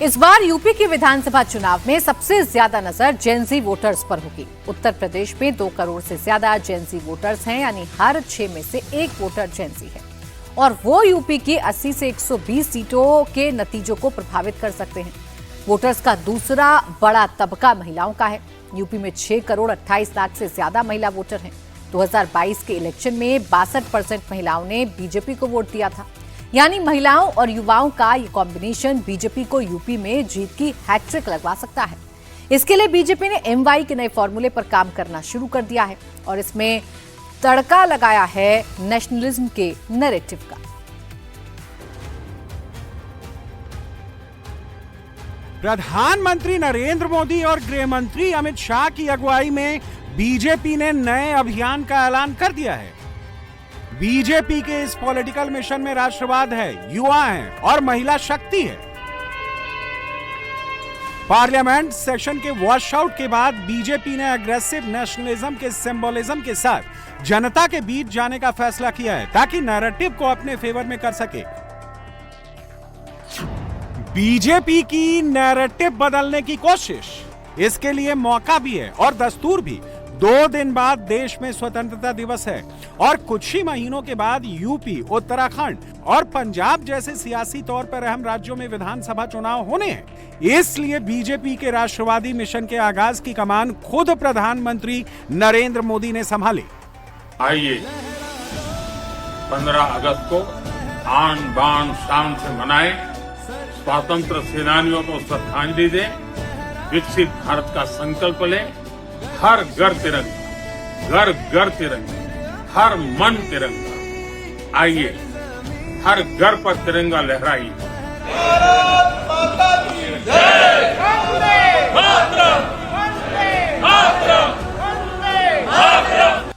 इस बार यूपी के विधानसभा चुनाव में सबसे ज्यादा नजर जेनजी वोटर्स पर होगी। उत्तर प्रदेश में 2 करोड़ से ज्यादा जेनजी वोटर्स हैं, यानी हर 6 में से 1 वोटर जेनजी है और वो यूपी की 80 से 120 सीटों के नतीजों को प्रभावित कर सकते हैं। वोटर्स का दूसरा बड़ा तबका महिलाओं का है। यूपी में 6 करोड़ 28 लाख से ज्यादा महिला वोटर हैं। 2022 के इलेक्शन में 62% महिलाओं ने बीजेपी को वोट दिया था, यानी महिलाओं और युवाओं का ये कॉम्बिनेशन बीजेपी को यूपी में जीत की हैट्रिक लगवा सकता है। इसके लिए बीजेपी ने MY के नए फॉर्मूले पर काम करना शुरू कर दिया है और इसमें तड़का लगाया है नेशनलिज्म के नैरेटिव का। प्रधानमंत्री नरेंद्र मोदी और गृह मंत्री अमित शाह की अगुवाई में बीजेपी ने नए अभियान का ऐलान कर दिया है। बीजेपी के इस पॉलिटिकल मिशन में राष्ट्रवाद है, युवा हैं और महिला शक्ति है। पार्लियामेंट सेशन के वॉशआउट के बाद बीजेपी ने अग्रेसिव नेशनलिज्म के सिंबोलिज्म के साथ जनता के बीच जाने का फैसला किया है ताकि नैरेटिव को अपने फेवर में कर सके। बीजेपी की नैरेटिव बदलने की कोशिश, इसके लिए मौका भी है और दस्तूर भी। 2 दिन बाद देश में स्वतंत्रता दिवस है और कुछ ही महीनों के बाद यूपी, उत्तराखंड और पंजाब जैसे सियासी तौर पर अहम राज्यों में विधानसभा चुनाव होने हैं। इसलिए बीजेपी के राष्ट्रवादी मिशन के आगाज की कमान खुद प्रधानमंत्री नरेंद्र मोदी ने संभाली। आइए 15 अगस्त को आन बान शान से मनाएं, स्वतंत्र सेनानियों को श्रद्धांजलि दें, विकसित भारत का संकल्प लें। हर घर तिरंगा, घर घर तिरंगा, हर मन तिरंगा। आइए हर घर पर तिरंगा लहराइए। भारत माता की जय। वंदे मातरम, वंदे मातरम, वंदे मातरम।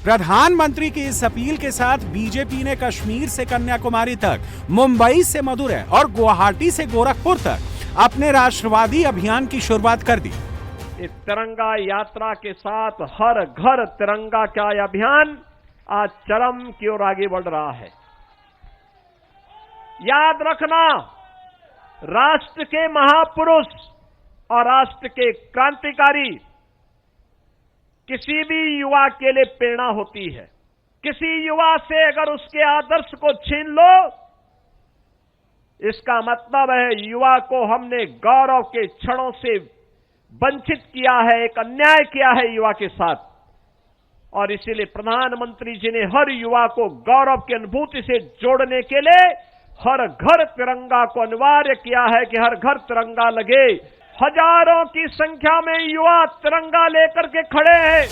प्रधानमंत्री की इस अपील के साथ बीजेपी ने कश्मीर से कन्याकुमारी तक, मुंबई से मदुरै और गुवाहाटी से गोरखपुर तक अपने राष्ट्रवादी अभियान की शुरुआत कर दी। इस तिरंगा यात्रा के साथ हर घर तिरंगा का यह अभियान आज चरम की ओर आगे बढ़ रहा है। याद रखना, राष्ट्र के महापुरुष और राष्ट्र के क्रांतिकारी किसी भी युवा के लिए प्रेरणा होती है। किसी युवा से अगर उसके आदर्श को छीन लो, इसका मतलब है युवा को हमने गौरव के क्षणों से वंचित किया है, एक अन्याय किया है युवा के साथ। और इसीलिए प्रधानमंत्री जी ने हर युवा को गौरव की अनुभूति से जोड़ने के लिए हर घर तिरंगा को अनिवार्य किया है कि हर घर तिरंगा लगे। हजारों की संख्या में युवा तिरंगा लेकर के खड़े हैं।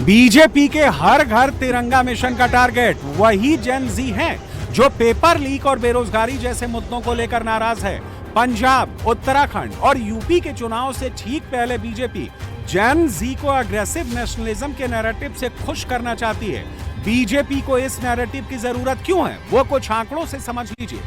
बीजेपी के हर घर तिरंगा मिशन का टारगेट वही जेन जी हैं जो पेपर लीक और बेरोजगारी जैसे मुद्दों को लेकर नाराज है। पंजाब, उत्तराखंड और यूपी के चुनाव से ठीक पहले बीजेपी जेन जी को अग्रेसिव नेशनलिज्म के नैरेटिव से खुश करना चाहती है। बीजेपी को इस नैरेटिव की जरूरत क्यों है, वो कुछ आंकड़ों से समझ लीजिए।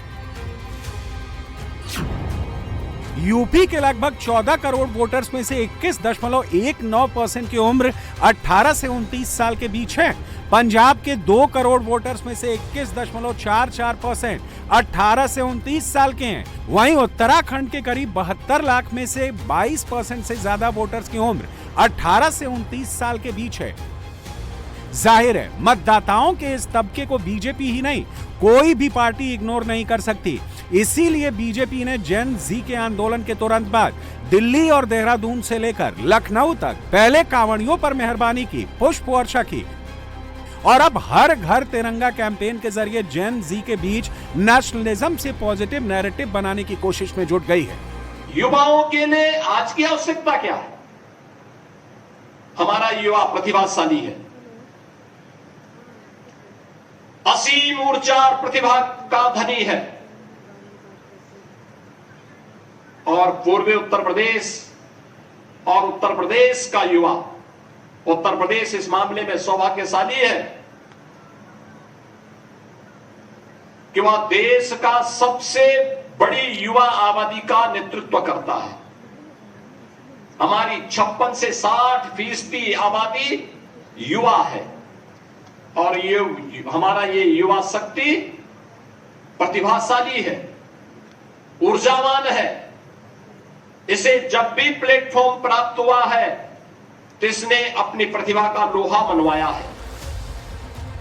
यूपी के लगभग 14 करोड़ वोटर्स में से 21.19% की उम्र 18 से 29 साल के बीच है। पंजाब के 2 करोड़ वोटर्स में से 21.44% 18 से 29 साल के हैं। वहीं उत्तराखंड के करीब 72 लाख में से 22% से ज्यादा वोटर्स की उम्र 18 से 29 साल के बीच है। जाहिर है, मतदाताओं के इस तबके को बीजेपी ही नहीं, कोई भी पार्टी इग्नोर नहीं कर सकती। इसीलिए बीजेपी ने जेन जी के आंदोलन के तुरंत बाद दिल्ली और देहरादून से लेकर लखनऊ तक पहले कांवड़ियों पर मेहरबानी की, पुष्प वर्षा की और अब हर घर तिरंगा कैंपेन के जरिए जेन जी के बीच नेशनलिज्म से पॉजिटिव नैरेटिव बनाने की कोशिश में जुट गई है। युवाओं के लिए आज की आवश्यकता क्या है? हमारा युवा प्रतिभाशाली है, असीम ऊर्जा और प्रतिभा का धनी है और पूर्वी उत्तर प्रदेश और उत्तर प्रदेश का युवा, उत्तर प्रदेश इस मामले में सौभाग्यशाली है कि वह देश का सबसे बड़ी युवा आबादी का नेतृत्व करता है। हमारी 56 से 60% आबादी युवा है और ये हमारा ये युवा शक्ति प्रतिभाशाली है ऊर्जावान है, इसे जब भी प्लेटफॉर्म प्राप्त हुआ है तो इसने अपनी प्रतिभा का लोहा मनवाया है।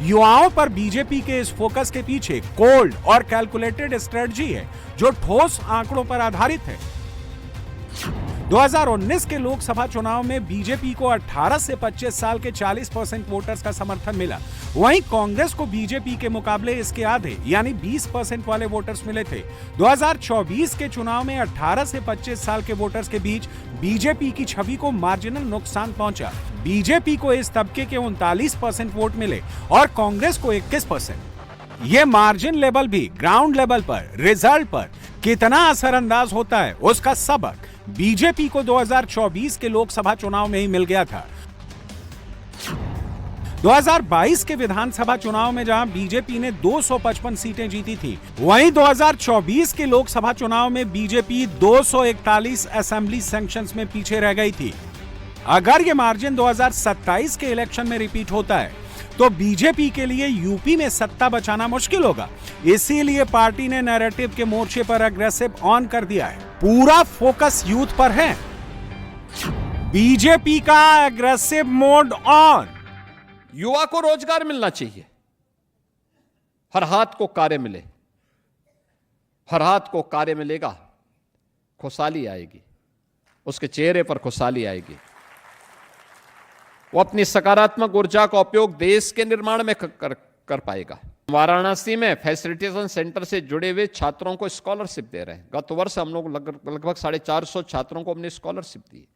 युवाओं पर बीजेपी के इस फोकस के पीछे कोल्ड और कैलकुलेटेड स्ट्रेटजी है जो ठोस आंकड़ों पर आधारित है। 2019 के लोकसभा चुनाव में बीजेपी को 18 से 25 साल के 40% वोटर्स का समर्थन मिला। वहीं कांग्रेस को बीजेपी के मुकाबले इसके आधे यानी 20% वाले वोटर्स मिले थे। 2024 के चुनाव में 18 से 25 साल के वोटर्स के बीच बीजेपी की छवि को मार्जिनल नुकसान पहुंचा। बीजेपी को इस तबके के 39% वोट मिले और कांग्रेस को 21%। ये मार्जिन लेवल भी ग्राउंड लेवल पर रिजल्ट पर कितना असरअंदाज होता है उसका सबक बीजेपी को 2024 के लोकसभा चुनाव में ही मिल गया था। 2022 के विधानसभा चुनाव में जहां बीजेपी ने 255 सीटें जीती थी, वहीं 2024 के लोकसभा चुनाव में बीजेपी 241 असेंबली सेक्शंस में पीछे रह गई थी। अगर यह मार्जिन 2027 के इलेक्शन में रिपीट होता है तो बीजेपी के लिए यूपी में सत्ता बचाना मुश्किल होगा। इसीलिए पार्टी ने नैरेटिव के मोर्चे पर अग्रेसिव ऑन कर दिया है। पूरा फोकस यूथ पर है। बीजेपी का अग्रेसिव मोड ऑन। युवा को रोजगार मिलना चाहिए, हर हाथ को कार्य मिले। हर हाथ को कार्य मिलेगा, खुशहाली आएगी, उसके चेहरे पर खुशहाली आएगी। वो अपनी सकारात्मक ऊर्जा का उपयोग देश के निर्माण में कर पाएगा। वाराणसी में फैसिलिटेशन सेंटर से जुड़े हुए छात्रों को स्कॉलरशिप दे रहे हैं। गत वर्ष हम लोग लगभग 450 छात्रों को हमने स्कॉलरशिप दी।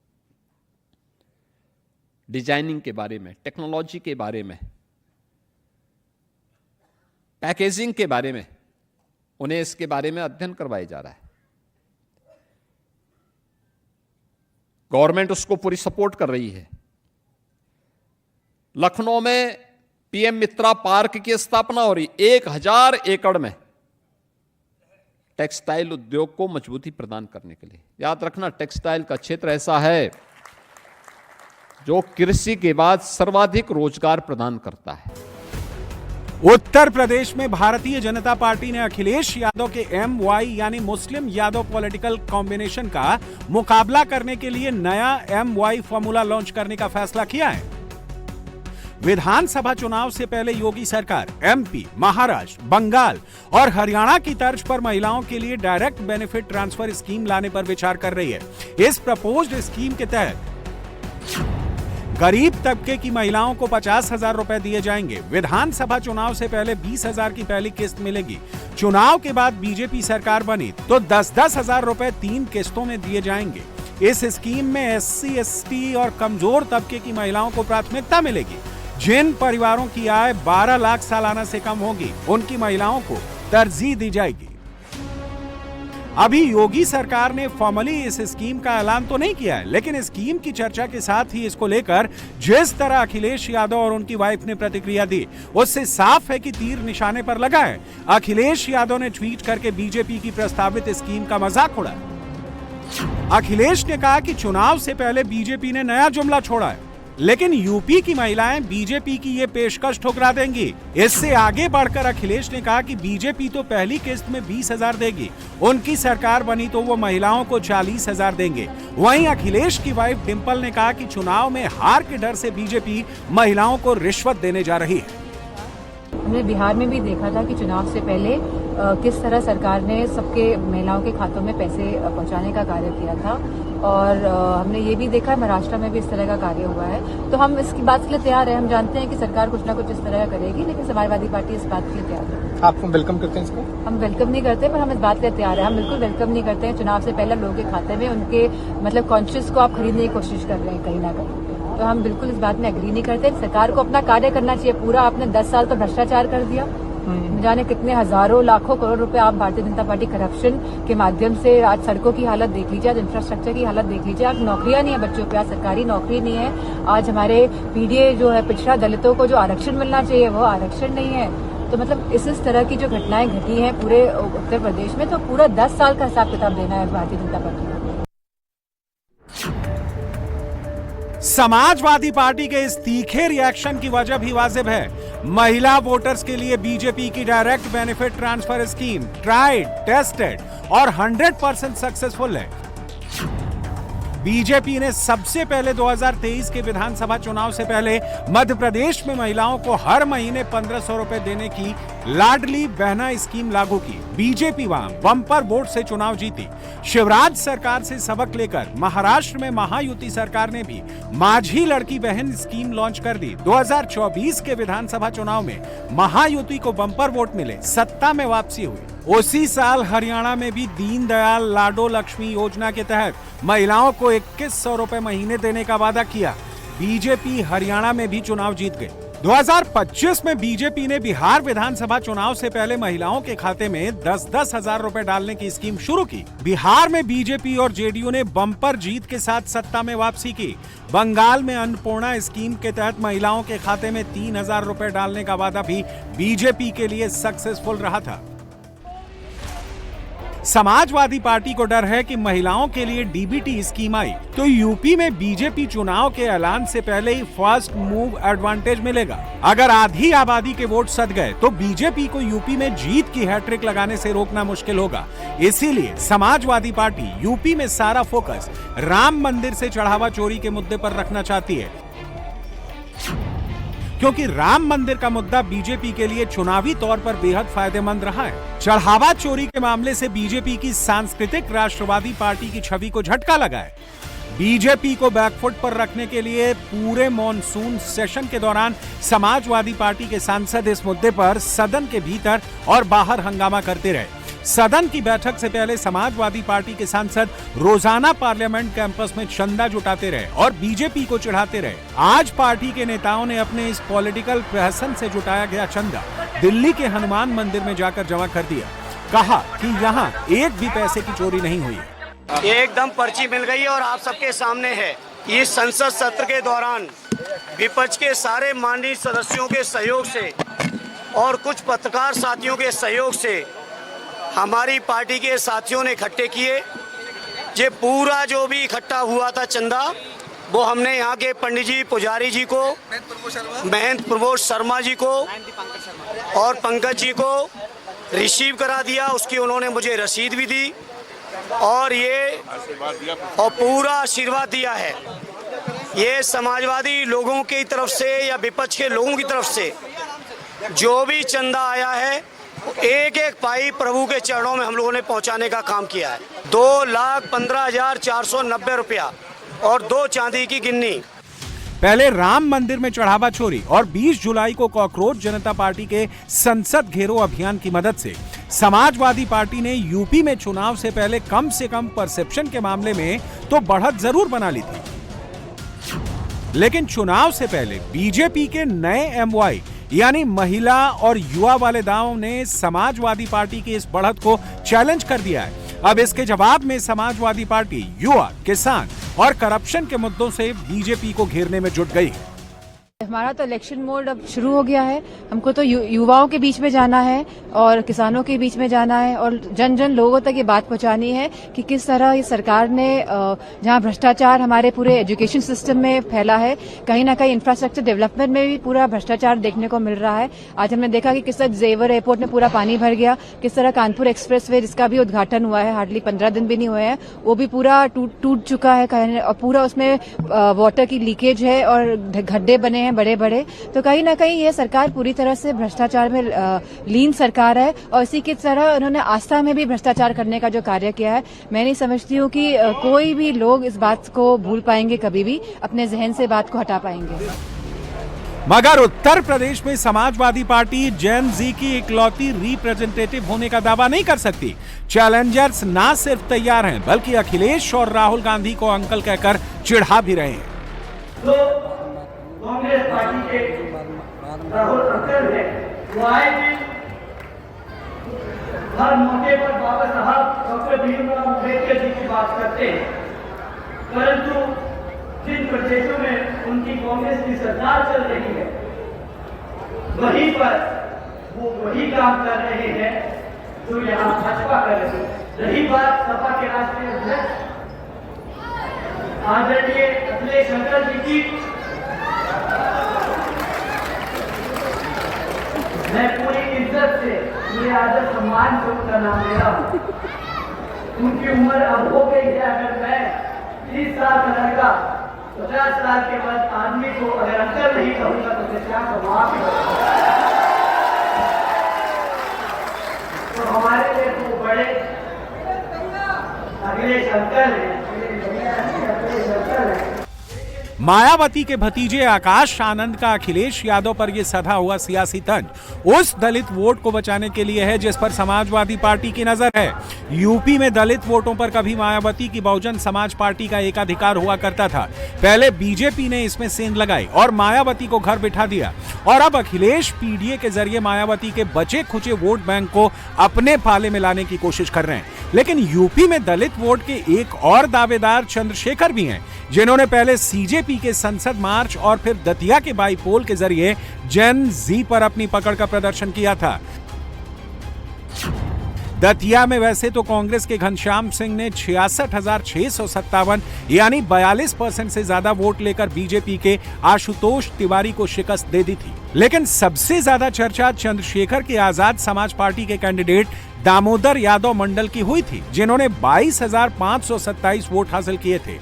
डिजाइनिंग के बारे में, टेक्नोलॉजी के बारे में, पैकेजिंग के बारे में उन्हें इसके बारे में अध्ययन करवाया जा रहा है। गवर्नमेंट उसको पूरी सपोर्ट कर रही है। लखनऊ में पीएम मित्रा पार्क की स्थापना हो रही, 1000 एकड़ में टेक्सटाइल उद्योग को मजबूती प्रदान करने के लिए। याद रखना, टेक्सटाइल का क्षेत्र ऐसा है जो कृषि के बाद सर्वाधिक रोजगार प्रदान करता है। उत्तर प्रदेश में भारतीय जनता पार्टी ने अखिलेश यादव के MY यानी मुस्लिम यादव पॉलिटिकल कॉम्बिनेशन का मुकाबला करने के लिए नया MY फॉर्मूला लॉन्च करने का फैसला किया है। विधानसभा चुनाव से पहले योगी सरकार MP, महाराष्ट्र, बंगाल और हरियाणा की तर्ज पर महिलाओं के लिए डायरेक्ट बेनिफिट ट्रांसफर स्कीम लाने पर विचार कर रही है। इस प्रपोज्ड स्कीम के तहत गरीब तबके की महिलाओं को 50,000 रुपए दिए जाएंगे। विधानसभा चुनाव से पहले 20,000 की पहली किस्त मिलेगी। चुनाव के बाद बीजेपी सरकार बनी तो 10,000 रुपए 3 किस्तों में दिए जाएंगे। इस स्कीम में SC, ST और कमजोर तबके की महिलाओं को प्राथमिकता मिलेगी। जिन परिवारों की आय 12 लाख सालाना से कम होगी, उनकी महिलाओं को तरजीह दी जाएगी। अभी योगी सरकार ने फॉर्मली इस स्कीम का ऐलान तो नहीं किया है, लेकिन स्कीम की चर्चा के साथ ही इसको लेकर जिस तरह अखिलेश यादव और उनकी वाइफ ने प्रतिक्रिया दी, उससे साफ है कि तीर निशाने पर लगा है। अखिलेश यादव ने ट्वीट करके बीजेपी की प्रस्तावित स्कीम का मजाक उड़ाया। अखिलेश ने कहा कि चुनाव से पहले बीजेपी ने नया जुमला छोड़ा है, लेकिन यूपी की महिलाएं बीजेपी की ये पेशकश ठुकरा देंगी। इससे आगे बढ़कर अखिलेश ने कहा कि बीजेपी तो पहली किस्त में 20,000 देगी, उनकी सरकार बनी तो वो महिलाओं को 40,000 देंगे। वहीं अखिलेश की वाइफ डिंपल ने कहा कि चुनाव में हार के डर से बीजेपी महिलाओं को रिश्वत देने जा रही है। हमने बिहार में भी देखा था कि चुनाव से पहले किस तरह सरकार ने सबके महिलाओं के खातों में पैसे पहुंचाने का कार्य किया था, और हमने ये भी देखा महाराष्ट्र में भी इस तरह का कार्य हुआ है। तो हम इसकी बात के लिए तैयार हैं। हम जानते हैं कि सरकार कुछ ना कुछ इस तरह का करेगी, लेकिन समाजवादी पार्टी इस बात के लिए तैयार है। आप वेलकम करते हैं इसको? हम वेलकम नहीं करते, पर हम इस बात के लिए तैयार हैं। हम बिल्कुल वेलकम नहीं करते हैं। चुनाव से पहले लोगों के खाते में उनके मतलब कॉन्शियस को आप खरीदने की कोशिश कर रहे हैं कहीं ना कहीं। तो हम बिल्कुल इस बात में एग्री नहीं करते। सरकार को अपना कार्य करना चाहिए। पूरा आपने 10 साल तो भ्रष्टाचार कर दिया, जाने कितने हजारों लाखों करोड़ रुपए आप भारतीय जनता पार्टी करप्शन के माध्यम से, आज सड़कों की हालत देख लीजिए, आज इंफ्रास्ट्रक्चर की हालत देख लीजिए, आज नौकरियां नहीं है बच्चों पे, आज सरकारी नौकरी नहीं है, आज हमारे PDA जो है पिछड़ा दलितों को जो आरक्षण मिलना चाहिए वो आरक्षण नहीं है। तो मतलब इस तरह की जो घटनाएं घटी हैं पूरे उत्तर प्रदेश में, तो पूरा 10 साल का हिसाब किताब देना है भारतीय जनता पार्टी को। समाजवादी पार्टी के इस तीखे रिएक्शन की वजह भी वाजिब है। महिला वोटर्स के लिए बीजेपी की direct benefit transfer scheme tried, tested और 100% सक्सेसफुल है। बीजेपी ने सबसे पहले 2023 के विधानसभा चुनाव से पहले मध्य प्रदेश में महिलाओं को हर महीने 1500 रुपए देने की लाडली बहना स्कीम लागू की। बीजेपी वहां बम्पर वोट से चुनाव जीती। शिवराज सरकार से सबक लेकर महाराष्ट्र में महायुति सरकार ने भी माझी लड़की बहन स्कीम लॉन्च कर दी। 2024 के विधानसभा चुनाव में महायुति को बम्पर वोट मिले, सत्ता में वापसी हुई। उसी साल हरियाणा में भी दीनदयाल लाडो लक्ष्मी योजना के तहत महिलाओं को 2100 रुपए महीने देने का वादा किया। बीजेपी हरियाणा में भी चुनाव जीत गई। 2025 में बीजेपी ने बिहार विधानसभा चुनाव से पहले महिलाओं के खाते में 10-10 हजार रुपए डालने की स्कीम शुरू की। बिहार में बीजेपी और जेडीयू ने बम्पर जीत के साथ सत्ता में वापसी की। बंगाल में अन्नपूर्णा स्कीम के तहत महिलाओं के खाते में 3000 रुपए डालने का वादा भी बीजेपी के लिए सक्सेसफुल रहा था। समाजवादी पार्टी को डर है कि महिलाओं के लिए डीबीटी स्कीम आई तो यूपी में बीजेपी चुनाव के ऐलान से पहले ही फर्स्ट मूव एडवांटेज मिलेगा। अगर आधी आबादी के वोट सध गए तो बीजेपी को यूपी में जीत की हैट्रिक लगाने से रोकना मुश्किल होगा। इसीलिए समाजवादी पार्टी यूपी में सारा फोकस राम मंदिर से चढ़ावा चोरी के मुद्दे पर रखना चाहती है, क्योंकि राम मंदिर का मुद्दा बीजेपी के लिए चुनावी तौर पर बेहद फायदेमंद रहा है। चढ़ावा चोरी के मामले से बीजेपी की सांस्कृतिक राष्ट्रवादी पार्टी की छवि को झटका लगा है। बीजेपी को बैकफुट पर रखने के लिए पूरे मॉनसून सेशन के दौरान समाजवादी पार्टी के सांसद इस मुद्दे पर सदन के भीतर और बाहर हंगामा करते रहे। सदन की बैठक से पहले समाजवादी पार्टी के सांसद रोजाना पार्लियामेंट कैंपस में चंदा जुटाते रहे और बीजेपी को चिढ़ाते रहे। आज पार्टी के नेताओं ने अपने इस पॉलिटिकल प्रहसन से जुटाया गया चंदा दिल्ली के हनुमान मंदिर में जाकर जमा कर दिया। कहा कि यहाँ एक भी पैसे की चोरी नहीं हुई है। एकदम पर्ची मिल गई है और आप सबके सामने है। इस संसद सत्र के दौरान विपक्ष के सारे माननीय सदस्यों के सहयोग से और कुछ पत्रकार साथियों के सहयोग से हमारी पार्टी के साथियों ने इकट्ठे किए। ये पूरा जो भी इकट्ठा हुआ था चंदा वो हमने यहाँ के पंडित जी पुजारी जी को, महंत प्रमोद शर्मा जी को और पंकज जी को रिसीव करा दिया। उसकी उन्होंने मुझे रसीद भी दी और पूरा आशीर्वाद दिया है। ये समाजवादी लोगों की तरफ से या विपक्ष के लोगों की तरफ से जो भी चंदा आया है एक एक पाई प्रभु के चरणों में हम लोगों ने पहुंचाने का काम किया है। 2,15,490 रुपया और 2 चांदी की गिन्नी। पहले राम मंदिर में चढ़ावा चोरी और 20 जुलाई को कॉकरोच जनता पार्टी के संसद घेरो अभियान की मदद से समाजवादी पार्टी ने यूपी में चुनाव से कम परसेप्शन के मामले में तो बढ़त जरूर बना ली थी, लेकिन चुनाव से पहले बीजेपी के नए एमवाई यानी महिला और युवा वाले दांव ने समाजवादी पार्टी की इस बढ़त को चैलेंज कर दिया है। अब इसके जवाब में समाजवादी पार्टी युवा, किसान और करप्शन के मुद्दों से बीजेपी को घेरने में जुट गई। हमारा तो इलेक्शन मोड अब शुरू हो गया है। हमको तो युवाओं के बीच में जाना है और किसानों के बीच में जाना है और जन जन लोगों तक ये बात पहुंचानी है कि किस तरह ये सरकार ने जहां भ्रष्टाचार हमारे पूरे एजुकेशन सिस्टम में फैला है, कहीं ना कहीं इंफ्रास्ट्रक्चर डेवलपमेंट में भी पूरा भ्रष्टाचार देखने को मिल रहा है। आज हमने देखा कि किस तरह जेवर एयरपोर्ट में पूरा पानी भर गया, किस तरह कानपुर एक्सप्रेसवे जिसका भी उद्घाटन हुआ है, हार्डली 15 दिन भी नहीं हुए हैं, वो भी पूरा टूट चुका है और पूरा उसमें वाटर की लीकेज है और गड्ढे बने हैं बड़े बड़े। तो कहीं ना कहीं ये सरकार पूरी तरह से भ्रष्टाचार में लीन सरकार है और इसी की तरह उन्होंने आस्था में भी भ्रष्टाचार करने का जो कार्य किया है, मैं नहीं समझती हूँ कि कोई भी लोग इस बात को भूल पाएंगे, कभी भी अपने जहन से बात को हटा पाएंगे। मगर उत्तर प्रदेश में समाजवादी पार्टी जेन जी की इकलौती रिप्रेजेंटेटिव होने का दावा नहीं कर सकती। चैलेंजर्स ना सिर्फ तैयार हैं बल्कि अखिलेश और राहुल गांधी को अंकल कहकर चिढ़ा भी रहे हैं। कांग्रेस पार्टी के राहुल अंकल है, वो आए भी हर मौके पर बाबा साहब डॉक्टर भीमराव अम्बेडकर जी की बात करते हैं, परंतु जिन प्रदेशों में उनकी कांग्रेस की सरकार चल रही है वहीं पर वो वही काम कर रहे हैं जो यहाँ भाजपा कर रही है। रही बात सपा के राष्ट्रीय अध्यक्ष आदरणीय अखिलेश शंकर जी की मैं पूरी इज्जत से, पूरे आदर सम्मान से उनका नाम ले रहा हूँ। उनकी उम्र अब हो गई है। अगर मैं 30 साल का लड़का 50 साल के बाद आदमी को अगर अंकल नहीं कहूंगा तो मैं क्या कहूँगा? तो हमारे लिए तो बड़े अखिलेश अंकल हैं। मायावती के भतीजे आकाश आनंद का अखिलेश यादव पर यह सधा हुआ सियासी तंज उस दलित वोट को बचाने के लिए है जिस पर समाजवादी पार्टी की नजर है। यूपी में दलित वोटों पर कभी मायावती की बहुजन समाज पार्टी का एकाधिकार हुआ करता था। पहले बीजेपी ने इसमें सेंध लगाई और मायावती को घर बिठा दिया और अब अखिलेश पीडीए के जरिए मायावती के बचे खुचे वोट बैंक को अपने पाले में लाने की कोशिश कर रहे हैं। लेकिन यूपी में दलित वोट के एक और दावेदार चंद्रशेखर भी हैं, जिन्होंने पहले सीजेपी के संसद मार्च और फिर दतिया के बाईपोल के जरिए जेन जी पर अपनी पकड़ का प्रदर्शन किया था। दतिया में वैसे तो कांग्रेस के घनश्याम सिंह ने 66,657 यानी 42% से ज्यादा वोट लेकर बीजेपी के आशुतोष तिवारी को शिकस्त दे दी थी, लेकिन सबसे ज्यादा चर्चा चंद्रशेखर के आजाद समाज पार्टी के कैंडिडेट दामोदर यादव मंडल की हुई थी, जिन्होंने 22,527 वोट हासिल किए थे।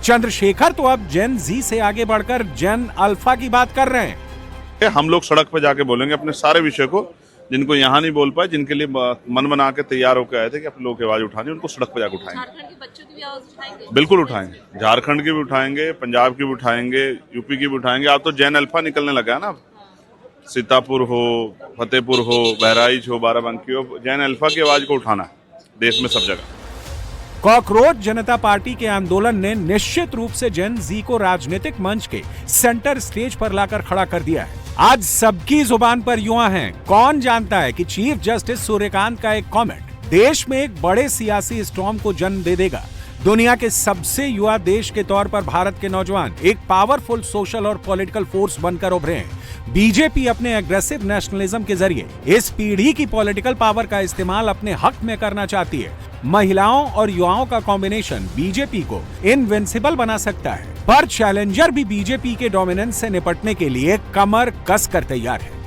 चंद्रशेखर तो अब जेन जी से आगे बढ़कर जेन अल्फा की बात कर रहे हैं। हम लोग सड़क पर जाके बोलेंगे अपने सारे विषय को, जिनको यहाँ नहीं बोल पाए, जिनके लिए मन बना के तैयार होकर आए थे कि अपने लोगों की आवाज उठानी, उनको सड़क पर जाकर उठाएंगे। झारखंड के बच्चों की भी आवाज उठाएंगे? बिल्कुल उठाएंगे। झारखंड की भी उठाएंगे, पंजाब की भी उठाएंगे, यूपी की भी उठाएंगे। अब तो जैन अल्फा निकलने लगा है ना, सीतापुर हो, फतेहपुर हो, बहराइच हो, बाराबंकी हो, जैन अल्फा की आवाज को उठाना देश में सब जगह। कॉकरोच जनता पार्टी के आंदोलन ने निश्चित रूप से जेन जी को राजनीतिक मंच के सेंटर स्टेज पर लाकर खड़ा कर दिया है। आज सबकी जुबान पर युवा हैं। कौन जानता है कि चीफ जस्टिस सूर्यकांत का एक कमेंट देश में एक बड़े सियासी स्टॉर्म को जन्म दे देगा। दुनिया के सबसे युवा देश के तौर पर भारत के नौजवान एक पावरफुल सोशल और पॉलिटिकल फोर्स बनकर उभरे हैं। बीजेपी अपने एग्रेसिव नेशनलिज्म के जरिए इस पीढ़ी की पॉलिटिकल पावर का इस्तेमाल अपने हक में करना चाहती है। महिलाओं और युवाओं का कॉम्बिनेशन बीजेपी को इनविंसिबल बना सकता है, पर चैलेंजर भी बीजेपी के डोमिनेंस से निपटने के लिए कमर कसकर तैयार है।